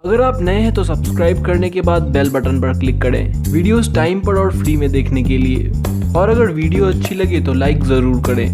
अगर आप नए हैं तो सब्सक्राइब करने के बाद बेल बटन पर क्लिक करें वीडियोस टाइम पर और फ्री में देखने के लिए। और अगर वीडियो अच्छी लगे तो लाइक ज़रूर करें।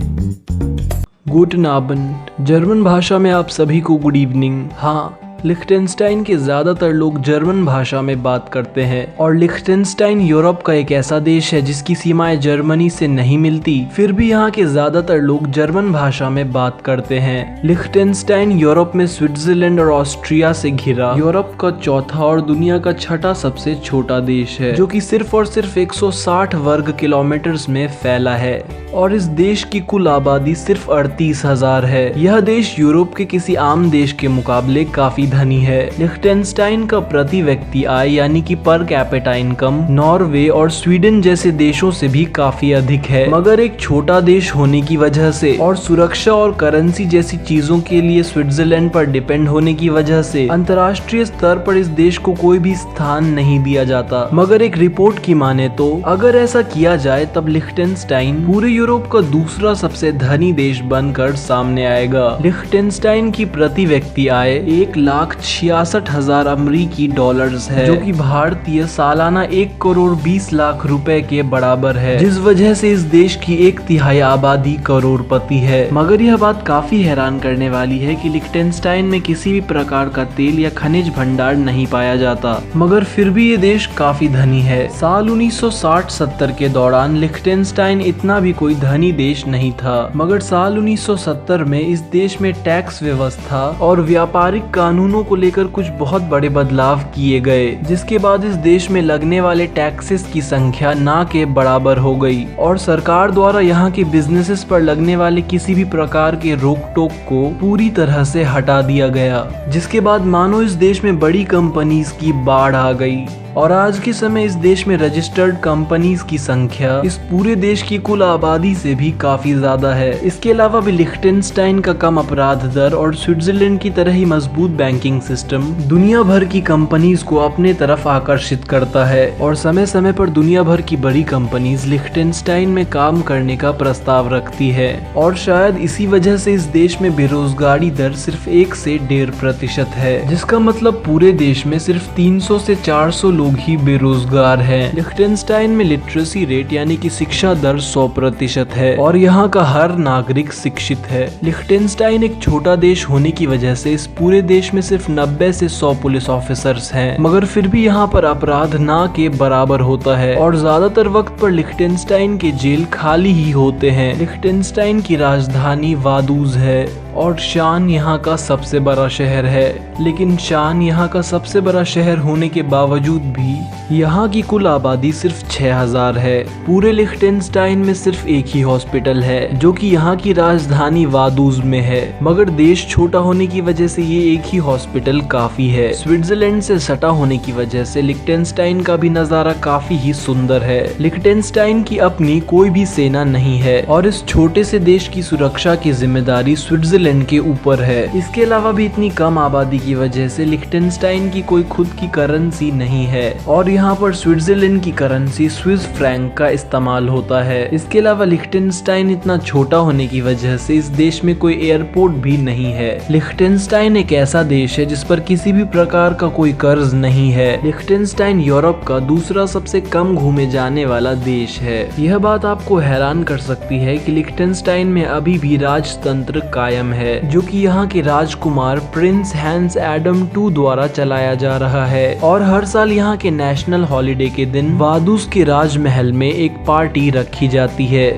गुड नाबंड, जर्मन भाषा में आप सभी को गुड इवनिंग। हाँ, लिख्टेनस्टाइन के ज़्यादातर लोग जर्मन भाषा में बात करते हैं और लिख्टेनस्टाइन यूरोप का एक ऐसा देश है जिसकी सीमाएं जर्मनी से नहीं मिलती, फिर भी यहाँ के ज़्यादातर लोग जर्मन भाषा में बात करते हैं। लिख्टेनस्टाइन यूरोप में स्विट्जरलैंड और ऑस्ट्रिया से घिरा यूरोप का चौथा और दुनिया का छठा सबसे छोटा देश है, जो कि सिर्फ और सिर्फ 160 वर्ग किलोमीटर में फैला है और इस देश की कुल आबादी सिर्फ 38,000 है। यह देश यूरोप के किसी आम देश के मुकाबले काफी धनी है। लिख्टेनस्टाइन का प्रति व्यक्ति आय यानी कि पर कैपिटा इनकम नॉर्वे और स्वीडन जैसे देशों से भी काफी अधिक है, मगर एक छोटा देश होने की वजह से और सुरक्षा और करेंसी जैसी चीजों के लिए स्विट्जरलैंड पर डिपेंड होने की वजह से अंतर्राष्ट्रीय स्तर पर इस देश को कोई भी स्थान नहीं दिया जाता। मगर एक रिपोर्ट की माने तो अगर ऐसा किया जाए तब लिख्टेनस्टाइन पूरे यूरोप का दूसरा सबसे धनी देश बनकर सामने आएगा। लिख्टेनस्टाइन की प्रति व्यक्ति आय 1,66,000 अमेरिकी डॉलर्स है, जो कि भारतीय सालाना 1,20,00,000 रुपए के बराबर है, जिस वजह से इस देश की 1/3 आबादी करोड़पति है। मगर यह बात काफी हैरान करने वाली है कि लिख्टेनस्टाइन में किसी भी प्रकार का तेल या खनिज भंडार नहीं पाया जाता, मगर फिर भी ये देश काफी धनी है। साल 1960-70 के दौरान लिख्टेनस्टाइन इतना भी कोई धनी देश नहीं था, मगर साल 1970 में इस देश में टैक्स व्यवस्था और व्यापारिक कानूनों को लेकर कुछ बहुत बड़े बदलाव किए गए, जिसके बाद इस देश में लगने वाले टैक्सेस की संख्या ना के बराबर हो गई और सरकार द्वारा यहाँ के बिजनेसेस पर लगने वाले किसी भी प्रकार के रोक टोक को पूरी तरह से हटा दिया गया, जिसके बाद मानो इस देश में बड़ी कंपनीज की बाढ़ आ गई और आज के समय इस देश में रजिस्टर्ड कंपनीज की संख्या इस पूरे देश की कुल आबादी से भी काफी ज्यादा है। इसके अलावा भी लिख्टेनस्टाइन का कम अपराध दर और स्विट्जरलैंड की तरह ही मजबूत बैंकिंग सिस्टम दुनिया भर की कंपनीज को अपने तरफ आकर्षित करता है और समय समय पर दुनिया भर की बड़ी कंपनीज लिख्टेनस्टाइन में काम करने का प्रस्ताव रखती है और शायद इसी वजह से इस देश में बेरोजगारी दर सिर्फ 1 से 1.5% है, जिसका मतलब पूरे देश में सिर्फ 300 से 400 लोग ही बेरोजगार हैं। लिख्टेनस्टाइन में लिटरेसी रेट यानी कि शिक्षा दर 100% है और यहाँ का हर नागरिक शिक्षित है। लिख्टेनस्टाइन एक छोटा देश होने की वजह से इस पूरे देश में सिर्फ 90 से 100 पुलिस ऑफिसर्स हैं, मगर फिर भी यहाँ पर अपराध ना के बराबर होता है और ज्यादातर वक्त पर लिख्टेनस्टाइन के जेल खाली ही होते हैं। लिख्टेनस्टाइन की राजधानी वादूज है और शान यहाँ का सबसे बड़ा शहर है, लेकिन शान यहाँ का सबसे बड़ा शहर होने के बावजूद भी यहाँ की कुल आबादी सिर्फ 6,000 है। पूरे लिख्टेनस्टाइन में सिर्फ एक ही हॉस्पिटल है जो कि यहाँ की राजधानी वादूज में है, मगर देश छोटा होने की वजह से ये एक ही हॉस्पिटल काफी है। स्विट्जरलैंड से सटा होने की वजह से लिख्टेनस्टाइन का भी नजारा काफी ही सुंदर है। लिख्टेनस्टाइन की अपनी कोई भी सेना नहीं है और इस छोटे से देश की सुरक्षा की जिम्मेदारी स्विट्जरलैंड के ऊपर है। इसके अलावा भी इतनी कम आबादी की वजह से लिख्टेनस्टाइन की कोई खुद की करेंसी नहीं है और यहाँ पर स्विट्जरलैंड की करेंसी स्विस फ्रैंक का इस्तेमाल होता है। इसके अलावा लिख्टेनस्टाइन इतना छोटा होने की वजह से इस देश में कोई एयरपोर्ट भी नहीं है। लिख्टेनस्टाइन एक ऐसा देश है जिस पर किसी भी प्रकार का कोई कर्ज नहीं है। लिख्टेनस्टाइन यूरोप का दूसरा सबसे कम घूमे जाने वाला देश है। यह बात आपको हैरान कर सकती है कि लिख्टेनस्टाइन में अभी भी राजतंत्र कायम है, जो कि यहाँ के राजकुमार प्रिंस हैंस एडम II द्वारा चलाया जा रहा है और हर साल यहाँ के नेशनल हॉलिडे के दिन वादूस के राजमहल में एक पार्टी रखी जाती है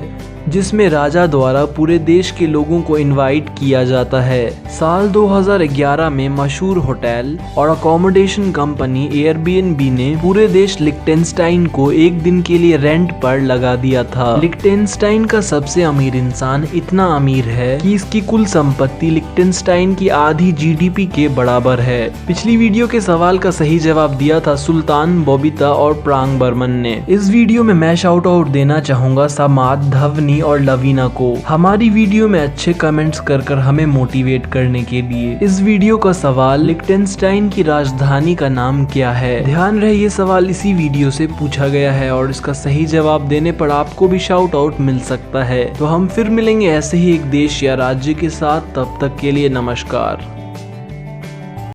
जिसमें राजा द्वारा पूरे देश के लोगों को इनवाइट किया जाता है। साल 2011 में मशहूर होटल और अकोमोडेशन कंपनी एयरबीएनबी ने पूरे देश लिख्टेनस्टाइन को एक दिन के लिए रेंट पर लगा दिया था। लिख्टेनस्टाइन का सबसे अमीर इंसान इतना अमीर है कि इसकी कुल संपत्ति लिख्टेनस्टाइन की आधी जीडीपी के बराबर है। पिछली वीडियो के सवाल का सही जवाब दिया था सुल्तान बॉबिता और प्रांग बर्मन ने। इस वीडियो में मैं शाउट आउट देना चाहूंगा समाद, धवनी और लवीना को हमारी वीडियो में अच्छे कमेंट्स कर हमें मोटिवेट करने के लिए। इस वीडियो का सवाल लिख्टेनस्टाइन की राजधानी का नाम क्या है? ध्यान रहे ये सवाल इसी वीडियो से पूछा गया है और इसका सही जवाब देने पर आपको भी शाउट आउट मिल सकता है। तो हम फिर मिलेंगे ऐसे ही एक देश या राज्य के साथ, तब तक के लिए नमस्कार।